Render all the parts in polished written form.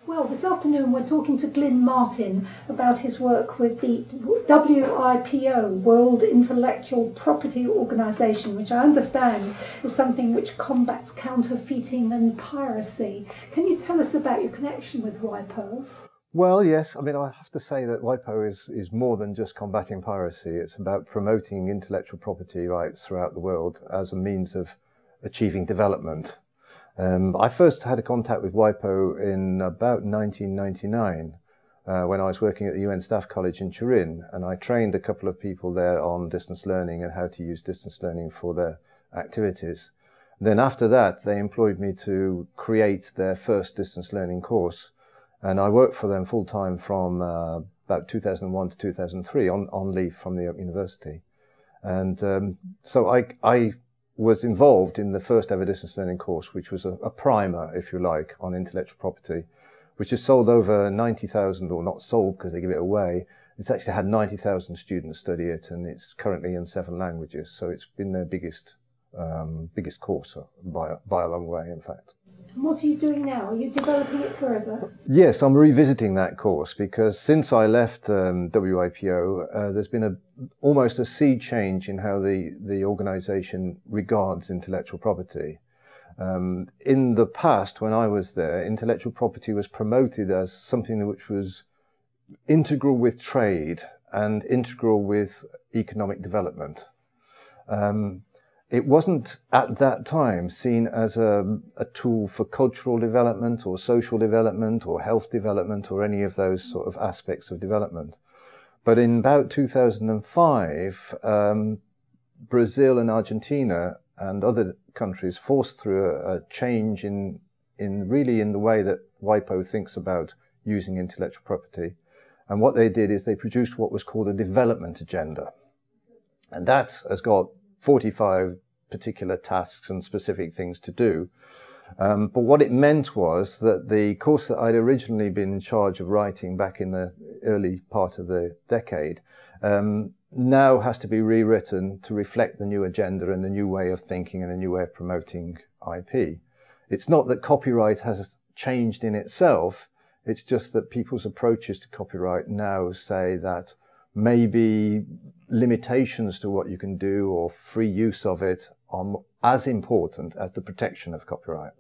Well, this afternoon we're talking to Glyn Martin about his work with the WIPO, World Intellectual Property Organisation, which I understand is something which combats counterfeiting and piracy. Can you tell us about your connection with WIPO? Well, yes. I mean, I have to say that WIPO is more than just combating piracy. It's about promoting intellectual property rights throughout the world as a means of achieving development. I first had a contact with WIPO in about 1999 when I was working at the UN Staff College in Turin, and I trained a couple of people there on distance learning and how to use distance learning for their activities. Then after that, they employed me to create their first distance learning course, and I worked for them full-time from about 2001 to 2003 on leave from the university. And so I was involved in the first ever distance learning course, which was a primer, if you like, on intellectual property, which has sold over 90,000, or not sold because they give it away. It's actually had 90,000 students study it, and it's currently in 7 languages. So it's been their biggest course by a long way, in fact. And what are you doing now? Are you developing it further? Yes, I'm revisiting that course because since I left WIPO, there's been almost a sea change in how the organisation regards intellectual property. In the past, when I was there, intellectual property was promoted as something which was integral with trade and integral with economic development. It wasn't at that time seen as a tool for cultural development or social development or health development or any of those sort of aspects of development. But in about 2005, Brazil and Argentina and other countries forced through a change in the way that WIPO thinks about using intellectual property. And what they did is they produced what was called a development agenda. And that has got 45 particular tasks and specific things to do. But what it meant was that the course that I'd originally been in charge of writing back in the early part of the decade now has to be rewritten to reflect the new agenda and the new way of thinking and the new way of promoting IP. It's not that copyright has changed in itself, it's just that people's approaches to copyright now say that maybe limitations to what you can do or free use of it are as important as the protection of copyright.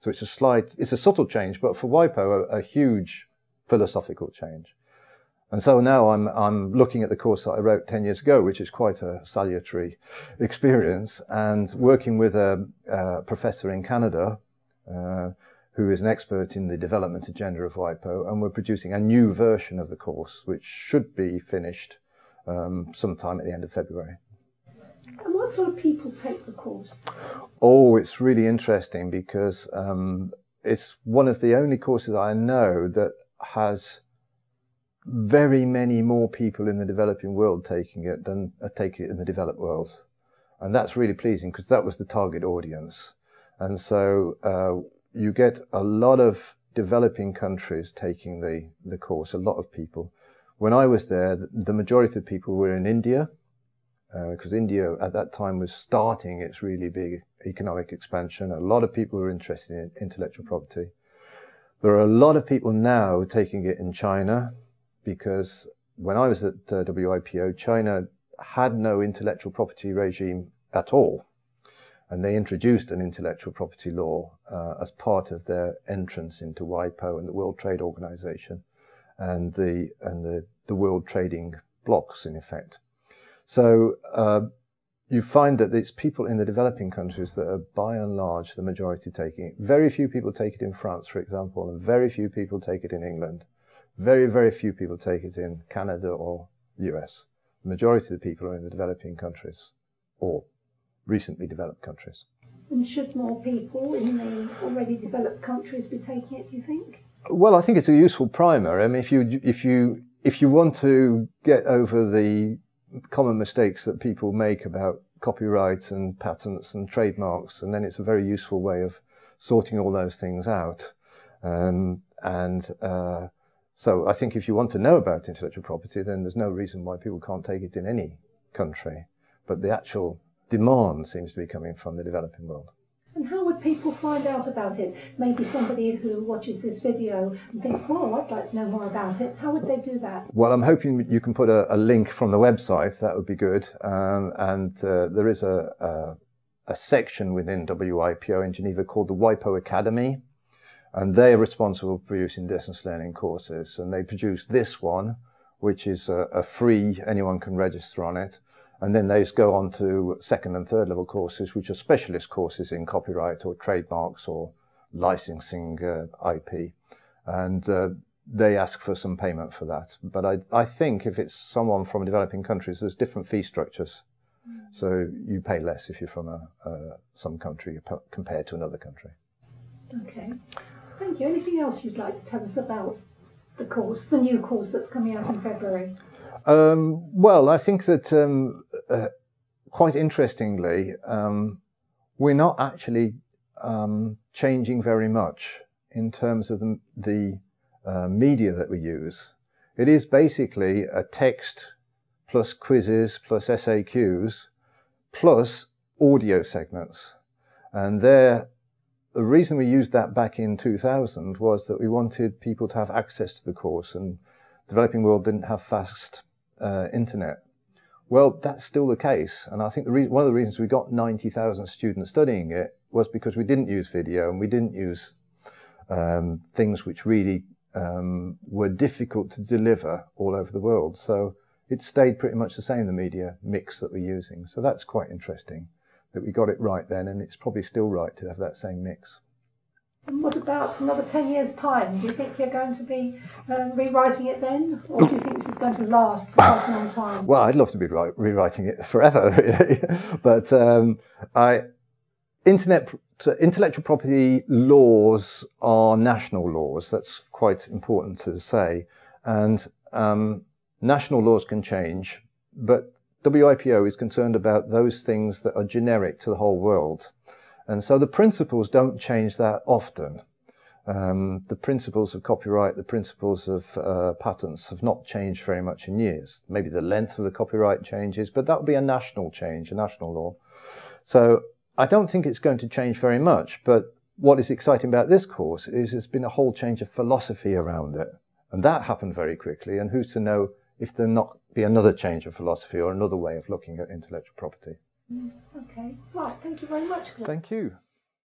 So it's a subtle change, but for WIPO, a huge philosophical change. And so now I'm looking at the course that I wrote 10 years ago, which is quite a salutary experience, and working with a professor in Canada who is an expert in the development agenda of WIPO, and we're producing a new version of the course, which should be finished sometime at the end of February. And what sort of people take the course? Oh, it's really interesting because it's one of the only courses I know that has very many more people in the developing world taking it than take it in the developed world. And that's really pleasing because that was the target audience. And so you get a lot of developing countries taking the course, a lot of people. When I was there, the majority of people were in India, because India at that time was starting its really big economic expansion. A lot of people were interested in intellectual property. There are a lot of people now taking it in China, because when I was at WIPO, China had no intellectual property regime at all. And they introduced an intellectual property law as part of their entrance into WIPO and the World Trade Organization and the world trading blocks, in effect. So you find that it's people in the developing countries that are, by and large, the majority taking it. Very few people take it in France, for example, and very few people take it in England. Very, very few people take it in Canada or US. The majority of the people are in the developing countries or recently developed countries. And should more people in the already developed countries be taking it, do you think? Well, I think it's a useful primer. I mean, if you want to get over the common mistakes that people make about copyright and patents and trademarks, and then it's a very useful way of sorting all those things out. So I think if you want to know about intellectual property, then there's no reason why people can't take it in any country. But the actual demand seems to be coming from the developing world. And how would people find out about it? Maybe somebody who watches this video and thinks, well, I'd like to know more about it. How would they do that? Well, I'm hoping you can put a link from the website. That would be good. There is a section within WIPO in Geneva called the WIPO Academy. And they're responsible for producing distance learning courses. And they produce this one, which is a free, anyone can register on it. And then they go on to second and third level courses, which are specialist courses in copyright or trademarks or licensing IP. And they ask for some payment for that. But I think if it's someone from developing countries, there's different fee structures. So you pay less if you're from some country compared to another country. Okay. Thank you. Anything else you'd like to tell us about the course, the new course that's coming out in February? Well, I think that quite interestingly, we're not actually changing very much in terms of the media that we use. It is basically a text plus quizzes plus SAQs plus audio segments. And the reason we used that back in 2000 was that we wanted people to have access to the course, and the developing world didn't have fast internet. Well, that's still the case. And I think one of the reasons we got 90,000 students studying it was because we didn't use video and we didn't use things which really were difficult to deliver all over the world. So it stayed pretty much the same, the media mix that we're using. So that's quite interesting that we got it right then, and it's probably still right to have that same mix. And what about another 10 years' time? Do you think you're going to be rewriting it then? Or do you think this is going to last for quite a long time? Well, I'd love to be rewriting it forever, really. But intellectual property laws are national laws. That's quite important to say. And national laws can change, but WIPO is concerned about those things that are generic to the whole world. And so the principles don't change that often. The principles of copyright, the principles of patents have not changed very much in years. Maybe the length of the copyright changes, but that would be a national change, a national law. So I don't think it's going to change very much, but what is exciting about this course is there's been a whole change of philosophy around it. And that happened very quickly, and who's to know if there'll not be another change of philosophy or another way of looking at intellectual property. Okay. Right. Thank you very much, Glyn. Thank you.